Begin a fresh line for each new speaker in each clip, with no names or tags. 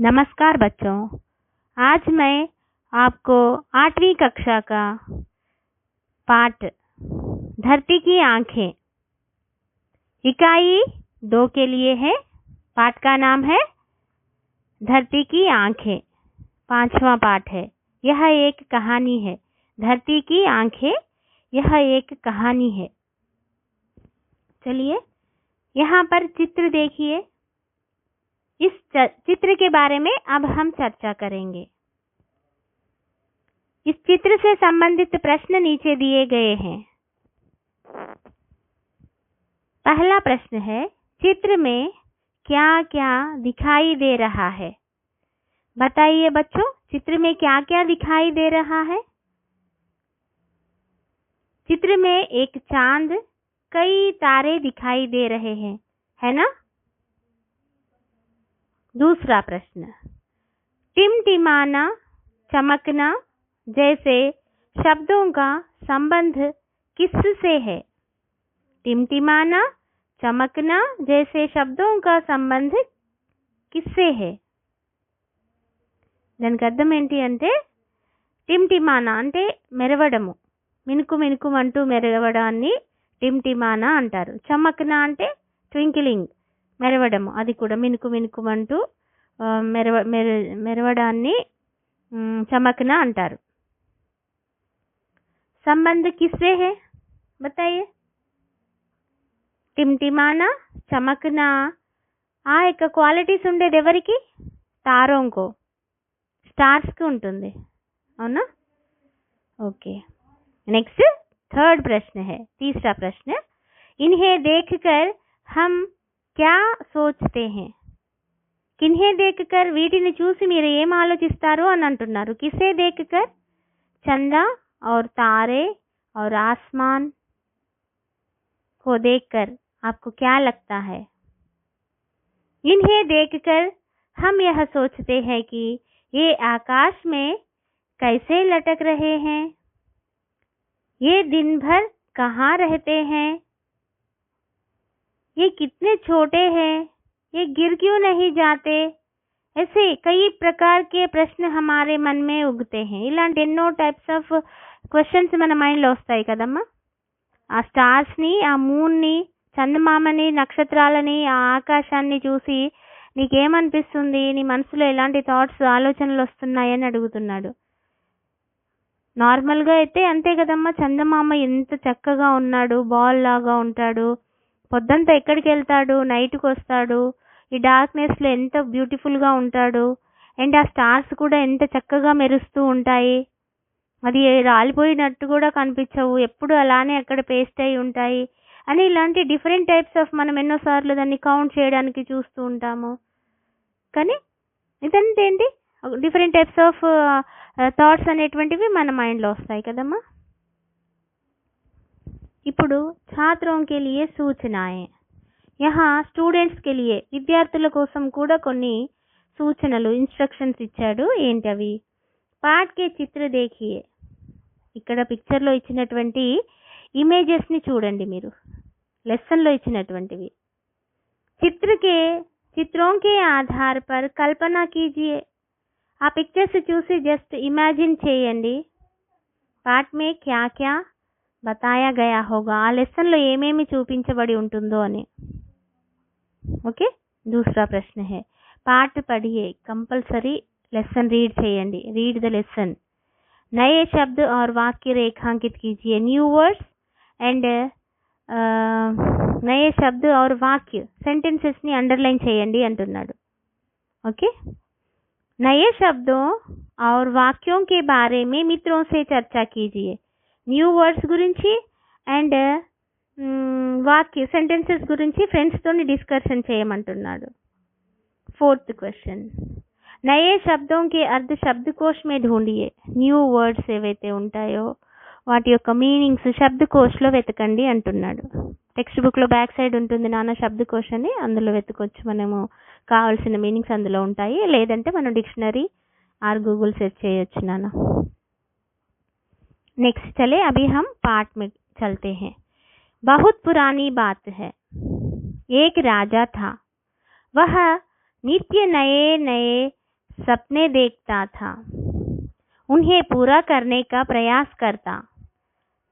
नमस्कार बच्चों। आज मैं आपको 8वीं कक्षा का पाठ धरती की आंखें इकाई 2 के लिए है। पाठ का नाम है धरती की आंखें। 5वां पाठ है। यह एक कहानी है। धरती की आंखें यह एक कहानी है। चलिए यहाँ पर चित्र देखिए। इस चित्र के बारे में अब हम चर्चा करेंगे। इस चित्र से संबंधित प्रश्न नीचे दिए गए हैं। पहला प्रश्न है, चित्र में क्या क्या दिखाई दे रहा है? बताइए बच्चों, चित्र में क्या क्या दिखाई दे रहा है? चित्र में एक चांद, कई तारे दिखाई दे रहे हैं, है ना? दूसरा प्रश्न, टिमटिमाना, चमकना जैसे शब्दों का संबंध किससे है? टिमटिमाना, चमकना जैसे शब्दों का संबंध किससे है? దానికి అర్థం ఏంటి అంటే టిమ్టిమానా అంటే మెరవడము, మినుకు మినుకుమంటూ మెరవడాన్ని టిమ్టిమానా అంటారు. చమకన అంటే ట్వింకిలింగ్, మెరవడము, అది కూడా మినుకు మినుకుమంటూ మెరవడాన్ని చమకన అంటారు. संबंध किससे है बताइए? टिमटिमाना, चमकना ఆ యొక్క క్వాలిటీస్ ఉండేది ఎవరికి? తారోంకో, స్టార్స్కి ఉంటుంది, అవునా? ओके, नेक्स्ट थर्ड प्रश्न है। तीसरा प्रश्न, इन्हें देखकर हम क्या सोचते हैं? किन्हें देखकर, వీటిని చూసి మీరు ఏం ఆలోచిస్తారు అని అంటున్నారు. किसे देखकर? चंदा और तारे और आसमान को देखकर आपको क्या लगता है? इन्हें देखकर हम यह सोचते हैं कि ये आकाश में कैसे लटक रहे हैं, ये दिन भर कहाँ रहते हैं, ये कितने छोटे हैं, ये गिर क्यों नहीं जाते? ऐसे कई प्रकार के प्रश्न हमारे मन में उगते हैं. ఇలాంటి ఎన్నో టైప్స్ ఆఫ్ క్వశ్చన్స్ మన మైండ్లో వస్తాయి కదమ్మా. ఆ స్టార్స్ని, ఆ మూన్ని, చందమామని, నక్షత్రాలని, ఆ ఆకాశాన్ని చూసి నీకేమనిపిస్తుంది? నీ మనసులో ఎలాంటి థాట్స్, ఆలోచనలు వస్తున్నాయని అడుగుతున్నాడు. నార్మల్గా అయితే అంతే కదమ్మా, చందమామ ఎంత చక్కగా ఉన్నాడు, బాల్ లాగా ఉంటాడు, పొద్దంతా ఎక్కడికి వెళ్తాడు, నైట్కి వస్తాడు, ఈ డార్క్నెస్లో ఎంత బ్యూటిఫుల్గా ఉంటాడు, అండ్ ఆ స్టార్స్ కూడా ఎంత చక్కగా మెరుస్తూ ఉంటాయి, అది రాలిపోయినట్టు కూడా కనిపించవు, ఎప్పుడు అలానే అక్కడ పేస్ట్ అయి ఉంటాయి అని ఇలాంటి డిఫరెంట్ టైప్స్ ఆఫ్ మనం ఎన్నోసార్లు దాన్ని కౌంట్ చేయడానికి చూస్తూ ఉంటాము. కానీ ఇదంతా ఏంటి, డిఫరెంట్ టైప్స్ ఆఫ్ థాట్స్ అనేటువంటివి మన మైండ్లో వస్తాయి కదమ్మా. ఇప్పుడు छात्रों के लिए सूचनाएं. यहाँ స్టూడెంట్స్ के लिए, విద్యార్థుల కోసం కూడా కొన్ని సూచనలు, ఇన్స్ట్రక్షన్స్ ఇచ్చాడు. ఏంటవి? పాఠ్ కే చిత్ర దేఖియే. ఇక్కడ పిక్చర్లో ఇచ్చినటువంటి ఇమేజెస్ని చూడండి మీరు, లెసన్లో ఇచ్చినటువంటివి. చిత్రోं के आधार पर कल्पना कीजिए. ఆ పిక్చర్స్ చూసి జస్ట్ ఇమాజిన్ చేయండి. పాఠ్ మే క్యా క్యా బతాయా గయా హోగా, ఆ లెసన్లో ఏమేమి చూపించబడి ఉంటుందో అని. ఓకే, दूसरा प्रश्न है, पाठ पढ़िए. कंपल्सरी लेसन रीड చేయండి. Read the lesson. नए शब्द और वाक्य रेखांकित कीजिए. न्यू वर्ड्स एंड नए शब्द और वाक्य सेंटेंसेस ని అండర్లైన్ చేయండి అంటున్నాడు. ओके, नए शब्दों और वाक्यों के बारे में मित्रों से चर्चा कीजिए. న్యూ వర్డ్స్ గురించి అండ్ వాక్య సెంటెన్సెస్ గురించి ఫ్రెండ్స్తో డిస్కషన్ చేయమంటున్నాడు. फोर्थ क्वेश्चन, नए शब्दों के अर्थ शब्दकोश में ढूंढिए. న్యూ వర్డ్స్ ఏవైతే ఉంటాయో వాటి యొక్క మీనింగ్స్ శబ్దకోష్లో వెతకండి అంటున్నాడు. టెక్స్ట్ బుక్లో బ్యాక్ సైడ్ ఉంటుంది నాన్న శబ్దకోశ్ అని, అందులో వెతకొచ్చు. మనము కావాల్సిన మీనింగ్స్ అందులో ఉంటాయి. లేదంటే మనం డిక్షనరీ ఆర్ గూగుల్ సెర్చ్ చేయొచ్చు నాన్న. नेक्स्ट चले, अभी हम पाठ में चलते हैं. बहुत पुरानी बात है. एक राजा था. वह नित्य नए नए सपने देखता था, उन्हें पूरा करने का प्रयास करता।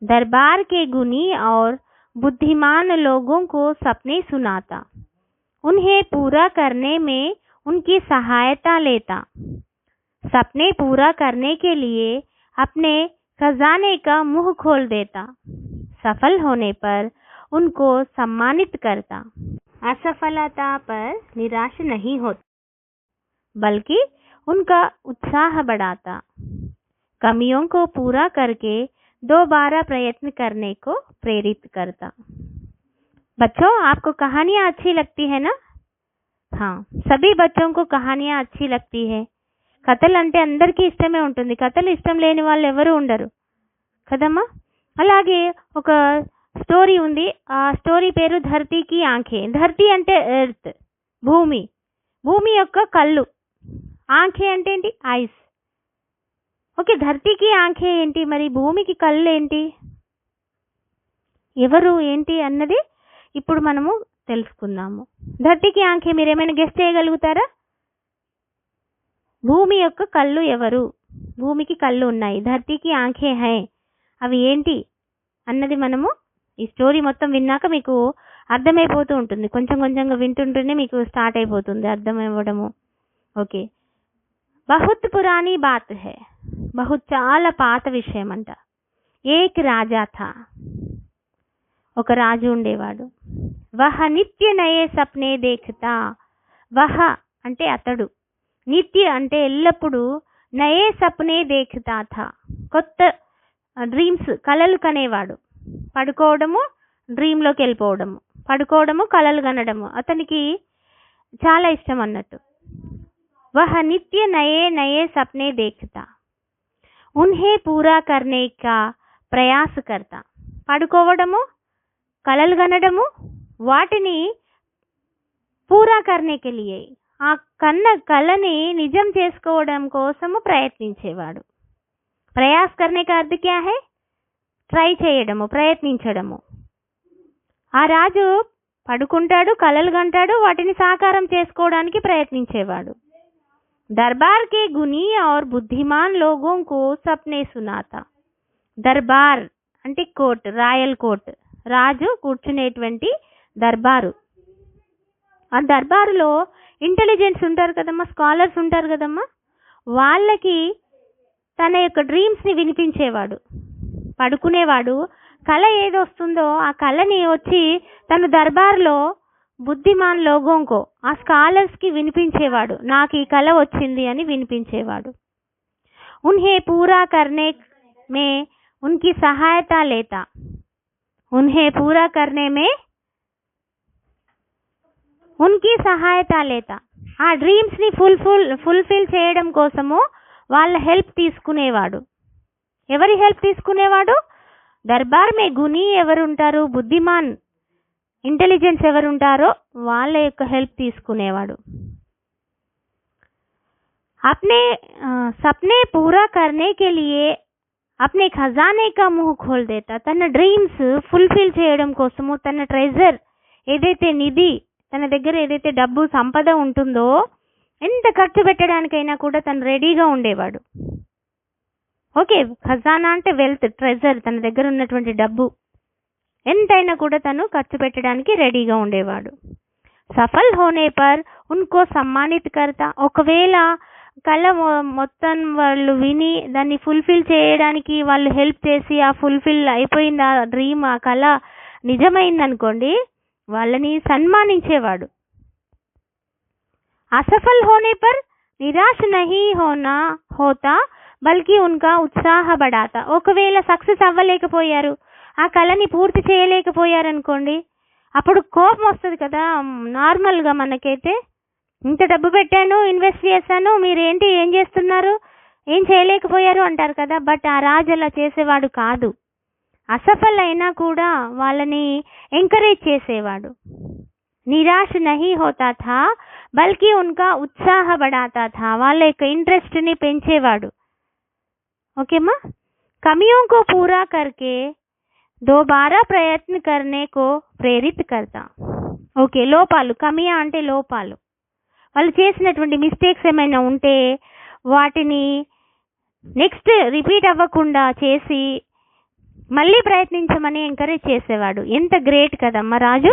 दरबार के गुणी और बुद्धिमान लोगों को सपने सुनाता, उन्हें पूरा करने में उनकी सहायता लेता। सपने पूरा करने के लिए अपने खजाने का मुंह खोल देता। सफल होने पर उनको सम्मानित करता। असफलता पर निराश नहीं होता, बल्कि उनका उत्साह बढ़ाता। कमियों को पूरा करके दोबारा प्रयत्न करने को प्रेरित करता। बच्चों, आपको कहानियाँ अच्छी लगती है ना? हाँ, सभी बच्चों को कहानियाँ अच्छी लगती है. కథలు అంటే అందరికీ ఇష్టమే ఉంటుంది. కథలు ఇష్టం లేని వాళ్ళు ఎవరు ఉండరు కదమ్మా. అలాగే ఒక స్టోరీ ఉంది. ఆ స్టోరీ పేరు ధర్తీకి ఆంఖే. ధర్తీ అంటే ఎర్త్, భూమి. భూమి యొక్క కళ్ళు. ఆంఖే అంటే ఏంటి? ఐస్. ఓకే, ధర్తీకి ఆంఖే ఏంటి, మరి భూమికి కళ్ళు ఏంటి, ఎవరు ఏంటి అన్నది ఇప్పుడు మనము తెలుసుకుందాము. ధర్తీకి ఆంఖే మీరేమైనా గెస్ట్ చేయగలుగుతారా? భూమి యొక్క కళ్ళు ఎవరు? భూమికి కళ్ళు ఉన్నాయి, ధర్తీకి ఆంఖే హై. అవి ఏంటి అన్నది మనము ఈ స్టోరీ మొత్తం విన్నాక మీకు అర్థమైపోతూ ఉంటుంది. కొంచెం కొంచెంగా వింటుంటేనే మీకు స్టార్ట్ అయిపోతుంది అర్థమైవ్వడము. ఓకే, బహుత్ పురానీ బాత్ హై. బహుత్ చాలా పాత విషయం అంట. ఏక్ రాజా థా. ఒక రాజు ఉండేవాడు. వహ నిత్య నయే సప్నే దేఖ్తా. వహ అంటే అతడు, నిత్య అంటే ఎల్లప్పుడూ, నయే సప్నే దేఖ్తా థా కొత్త డ్రీమ్స్ కలలు కనేవాడు. పడుకోవడము, డ్రీమ్లోకి వెళ్ళిపోవడము, పడుకోవడము, కలలు కనడము అతనికి చాలా ఇష్టం అన్నట్టు. వహ నిత్య నయే నయే సప్నే దేఖ్తా, ఉన్హే పూరా కర్నే కా ప్రయాస్ కర్తా. పడుకోవడము, కలలు కనడము, వాటిని పూరా కర్నేకి లియే ఆ కళని నిజం చేసుకోవడం కోసము ప్రయత్నించేవాడు. ప్రయాస్ కర్నే కా అర్థం క్యా హై? ట్రై చేయడము, ప్రయత్నించడము. ఆ రాజు పడుకుంటాడు, కలలు కంటాడు, వాటిని సాకారం చేసుకోవడానికి ప్రయత్నించేవాడు. దర్బార్ కే గునీ और बुद्धिमान लोगों को सपने सुनाता. దర్బార్ అంటే కోర్ట్, రాయల్ కోర్ట్, రాజు కూర్చునేటువంటి దర్బారు. ఆ దర్బారులో ఇంటెలిజెన్స్ ఉంటారు కదమ్మా, స్కాలర్స్ ఉంటారు కదమ్మా, వాళ్ళకి తన యొక్క డ్రీమ్స్ని వినిపించేవాడు. పడుకునేవాడు, కళ ఏది వస్తుందో ఆ కళని వచ్చి తన దర్బార్లో బుద్ధిమాన్ లోగోంకో, ఆ స్కాలర్స్కి వినిపించేవాడు. నాకు ఈ కళ వచ్చింది అని వినిపించేవాడు. ఉన్హే పూరా కర్నే మే ఉన్కి సహాయత లేతా. ఉన్హే పూరా కర్నే మే ఉన్కి సహాయత లేతా. ఆ డ్రీమ్స్ని ఫుల్ఫిల్ చేయడం కోసము వాళ్ళ హెల్ప్ తీసుకునేవాడు. ఎవరి హెల్ప్ తీసుకునేవాడు? దర్బార్ మే గునీ ఎవరుంటారు, బుద్ధిమాన్ ఇంటెలిజెన్స్ ఎవరుంటారో వాళ్ళ యొక్క హెల్ప్ తీసుకునేవాడు. अपने सपने पूरा करने के लिए अपने खजाने का मुंह खोल देता. తన డ్రీమ్స్ ఫుల్ఫిల్ చేయడం కోసము తన ట్రెజర్ ఏదైతే నిధి, తన దగ్గర ఏదైతే డబ్బు సంపద ఉంటుందో ఎంత ఖర్చు పెట్టడానికైనా కూడా తను రెడీగా ఉండేవాడు. ఓకే, ఖజానా అంటే వెల్త్, ట్రెజర్, తన దగ్గర ఉన్నటువంటి డబ్బు ఎంతైనా కూడా తను ఖర్చు పెట్టడానికి రెడీగా ఉండేవాడు. సఫల్ హోనే పర్ ఉన్కో సమ్మానిత్ కర్తా. ఒకవేళ కళ మొత్తం వాళ్ళు విని దాన్ని ఫుల్ఫిల్ చేయడానికి వాళ్ళు హెల్ప్ చేసి ఆ ఫుల్ఫిల్ అయిపోయింది, ఆ డ్రీమ్, ఆ కళ నిజమైందనుకోండి, వాళ్ళని సన్మానించేవాడు. असफल होने पर निराश नहीं होता బల్కి ఉన్కా ఉత్సాహ బడాతా. ఒకవేళ సక్సెస్ అవ్వలేకపోయారు, ఆ కళని పూర్తి చేయలేకపోయారనుకోండి, అప్పుడు కోపం వస్తుంది కదా. నార్మల్గా మనకైతే ఇంత డబ్బు పెట్టాను, ఇన్వెస్ట్ చేశాను, మీరేంటి ఏం చేస్తున్నారు, ఏం చేయలేకపోయారు అంటారు కదా. బట్ ఆ రాజు అలా చేసేవాడు కాదు. అసఫల్ అయినా కూడా వాళ్ళని ఎంకరేజ్ చేసేవాడు. నిరాశ నహీ హోతా థా బల్కి ఉన్కా ఉత్సాహ బడాతా థా. వాళ్ళ యొక్క ఇంట్రెస్ట్ని పెంచేవాడు. ఓకేమా. కమియోं को पूरा करके दोबारा प्रयत्न करने को प्रेरित करता. ఓకే, లోపాలు, కమియా అంటే లోపాలు, వాళ్ళు చేసినటువంటి మిస్టేక్స్ ఏమైనా ఉంటే వాటిని నెక్స్ట్ రిపీట్ అవ్వకుండా చేసి మళ్ళీ ప్రయత్నించమని ఎంకరేజ్ చేసేవాడు. ఎంత గ్రేట్ కదమ్మా రాజు.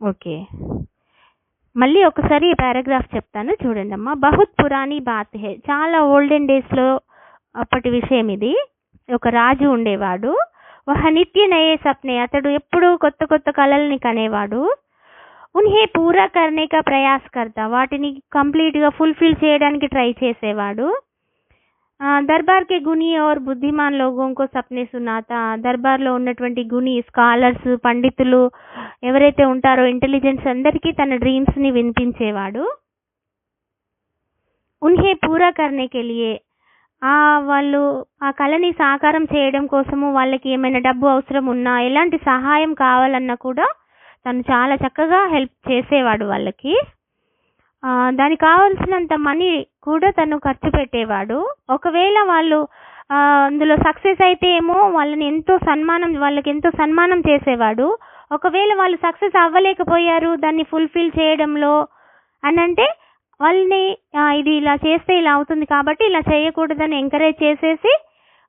ఓకే, మళ్ళీ ఒకసారి ఈ పారాగ్రాఫ్ చెప్తాను చూడండి అమ్మా. బహుత్ పురానీ బాత్ హే, చాలా ఓల్డెన్ డేస్లో అప్పటి విషయం ఇది. ఒక రాజు ఉండేవాడు. వహ నిత్య నయే సప్నే, అతడు ఎప్పుడు కొత్త కొత్త కళల్ని కనేవాడు. ఉన్హే పూరా కర్నే కా ప్రయాస్ కర్తా, వాటిని కంప్లీట్గా ఫుల్ఫిల్ చేయడానికి ట్రై చేసేవాడు. దర్బార్ కే గుణి और బుద్ధిమాన్ లోగోं को సప్నే సునాతా, దర్బార్లో ఉన్నటువంటి గుణి స్కాలర్స్ పండితులు ఎవరైతే ఉంటారో ఇంటెలిజెన్స్ అందరికీ తన డ్రీమ్స్ని వినిపించేవాడు. ఉన్హే పూరా కర్నే కే లియే, వాళ్ళు ఆ కళని సాకారం చేయడం కోసము వాళ్ళకి ఏమైనా డబ్బు అవసరం ఉన్నా ఎలాంటి సహాయం కావాలన్నా కూడా తను చాలా చక్కగా హెల్ప్ చేసేవాడు వాళ్ళకి. దానికి కావాల్సినంత మనీ కూడా తను ఖర్చు పెట్టేవాడు. ఒకవేళ వాళ్ళు అందులో సక్సెస్ అయితే ఏమో వాళ్ళకి ఎంతో సన్మానం చేసేవాడు. ఒకవేళ వాళ్ళు సక్సెస్ అవ్వలేకపోయారు దాన్ని ఫుల్ఫిల్ చేయడంలో అని అంటే వాళ్ళని ఇది ఇలా చేస్తే ఇలా అవుతుంది కాబట్టి ఇలా చేయకూడదని ఎంకరేజ్ చేసేసి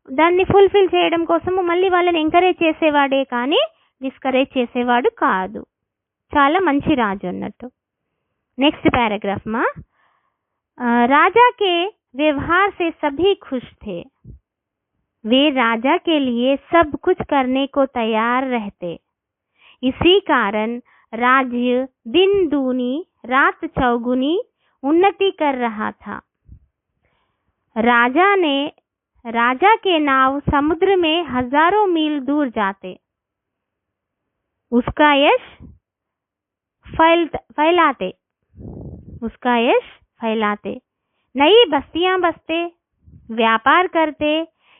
దాన్ని ఫుల్ఫిల్ చేయడం కోసము మళ్ళీ వాళ్ళని ఎంకరేజ్ చేసేవాడే కానీ డిస్కరేజ్ చేసేవాడు కాదు. చాలా మంచి రాజు అన్నట్టు. नेक्स्ट पैराग्राफ में राजा के व्यवहार से सभी खुश थे, वे राजा के लिए सब कुछ करने को तैयार रहते, इसी कारण राज्य दिन दूनी रात चौगुनी उन्नति कर रहा था. राजा के नाव समुद्र में हजारों मील दूर जाते, उसका यश फैलाते, नई बस्तियां बसते, व्यापार करते.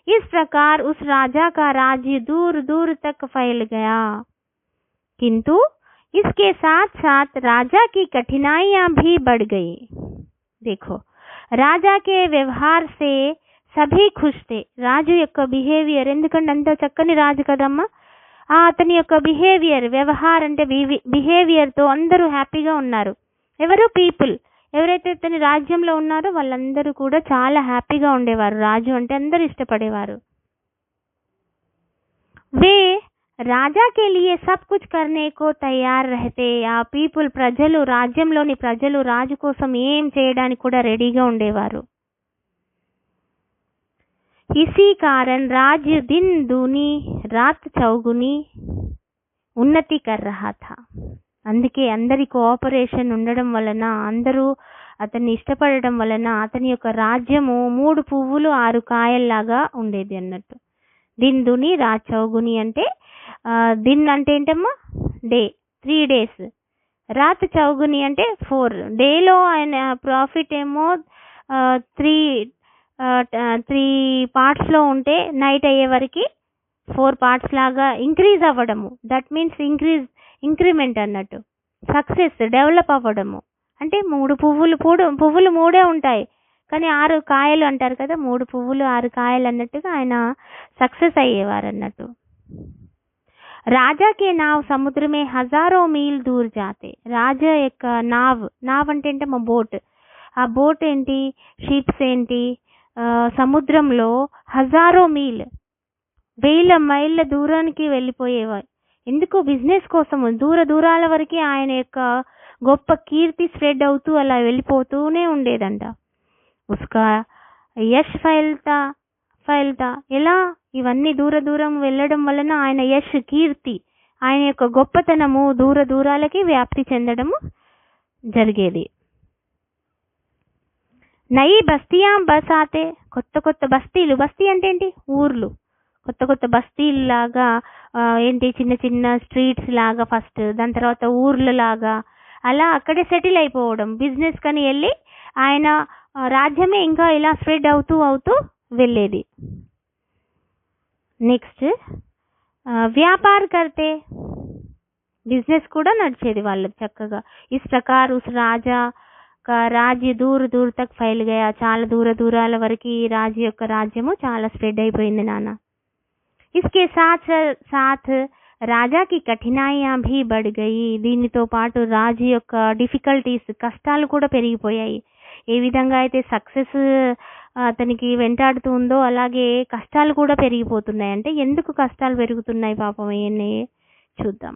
इस प्रकार उस राजा का राज्य दूर दूर तक फैल गया. किंतु इसके साथ साथ राजा की कठिनाइयां भी बढ़ गई. देखो, राजा के व्यवहार से सभी खुश थे. రాజు యొక్క బిహేవియర్, ఎందుకంటే అంత చక్కని రాజు కదమ్మా, అతని యొక్క బిహేవియర్, వ్యవహార్ అంటే బిహేవియర్తో అందరూ హ్యాపీగా ఉన్నారు. ఎవరు? పీపుల్, ఎవరైతే ఇతని రాజ్యంలో ఉన్నారో వాళ్ళందరూ కూడా చాలా హ్యాపీగా ఉండేవారు. రాజు అంటే అందరూ ఇష్టపడేవారు. వే రాజా కే లియే సబ్ కుచ్ కర్నే కో తయార్ రహతే, ఆ పీపుల్ ప్రజలు, రాజ్యంలోని ప్రజలు రాజు కోసం ఏం చేయడానికి కూడా రెడీగా ఉండేవారు. ఇసీ కారణ్ రాజ్య దిన్ దూని రాత్ చౌగుని ఉన్నతి కర్ రహా థా. అందుకే అందరి కోఆపరేషన్ ఉండడం వలన, అందరూ అతన్ని ఇష్టపడడం వలన అతని యొక్క రాజ్యము 3 పువ్వులు 6 కాయల్లాగా ఉండేది అన్నట్టు. దిన్ దుని రాత్ చౌగుని అంటే దిన్ అంటే ఏంటమ్మా? Day, 3 days. రాత్ చౌగుని అంటే 4. డేలో ఆయన ప్రాఫిట్ ఏమో 3 పార్ట్స్లో ఉంటే నైట్ అయ్యే వరకు 4 parts లాగా ఇంక్రీజ్ అవ్వడము. దట్ మీన్స్ ఇంక్రిమెంట్ అన్నట్టు. సక్సెస్, డెవలప్ అవ్వడము అంటే 3 పువ్వులు 3 ఉంటాయి కానీ 6 కాయలు అంటారు కదా, 3 పువ్వులు 6 కాయలు అన్నట్టుగా ఆయన సక్సెస్ అయ్యేవారు అన్నట్టు. రాజా కే నావ్ సముద్ర మే హజారో మీల్ దూర్ జాతే. రాజా యొక్క నావ్ అంటే ఏంటమ్మా? బోట్. ఆ బోట్ ఏంటి? షిప్స్ ఏంటి? సముద్రంలో హజారో మీల్, 1000 మైళ్ళ దూరానికి వెళ్ళిపోయేవారు. ఎందుకు? బిజినెస్ కోసము. దూరాల వరకు ఆయన యొక్క గొప్ప కీర్తి స్ప్రెడ్ అవుతూ అలా వెళ్ళిపోతూనే ఉండేదంట. ఉస్కా యష్ ఫైల్తా ఎలా? ఇవన్నీ దూరం వెళ్ళడం వలన ఆయన యష్, కీర్తి, ఆయన యొక్క గొప్పతనము దూరాలకి వ్యాప్తి చెందడము జరిగేది. నయి బస్తీయా బసాతే, కొత్త బస్తీలు. బస్తీ అంటే ఏంటి? ఊర్లు. కొత్త బస్తీల్లాగా ఏంటి, చిన్న స్ట్రీట్స్ లాగా ఫస్ట్, దాని తర్వాత ఊర్లలాగా అలా అక్కడే సెటిల్ అయిపోవడం. బిజినెస్ కని వెళ్ళి ఆయన రాజ్యమే ఇంకా ఇలా స్ప్రెడ్ అవుతూ వెళ్ళేది. నెక్స్ట్ వ్యాపార్ కర్తే, బిజినెస్ కూడా నడిచేది వాళ్ళకి చక్కగా. ఇస్ ప్రకార్ ఉస్ రాజా కా రాజ్య దూర్ తక్ ఫైల్ గయా, చాలా దూరాల వరకు ఈ రాజు యొక్క రాజ్యము చాలా స్ప్రెడ్ అయిపోయింది నాన్న. इसके साथ రాజాకి కఠినాయా భీ బడ్ గయి. దీనితో పాటు రాజు యొక్క డిఫికల్టీస్, కష్టాలు కూడా పెరిగిపోయాయి. ఏ విధంగా అయితే సక్సెస్ అతనికి వెంటాడుతూ ఉందో అలాగే కష్టాలు కూడా పెరిగిపోతున్నాయి. అంటే ఎందుకు కష్టాలు పెరుగుతున్నాయి పాపం ఈయన్ని చూద్దాం.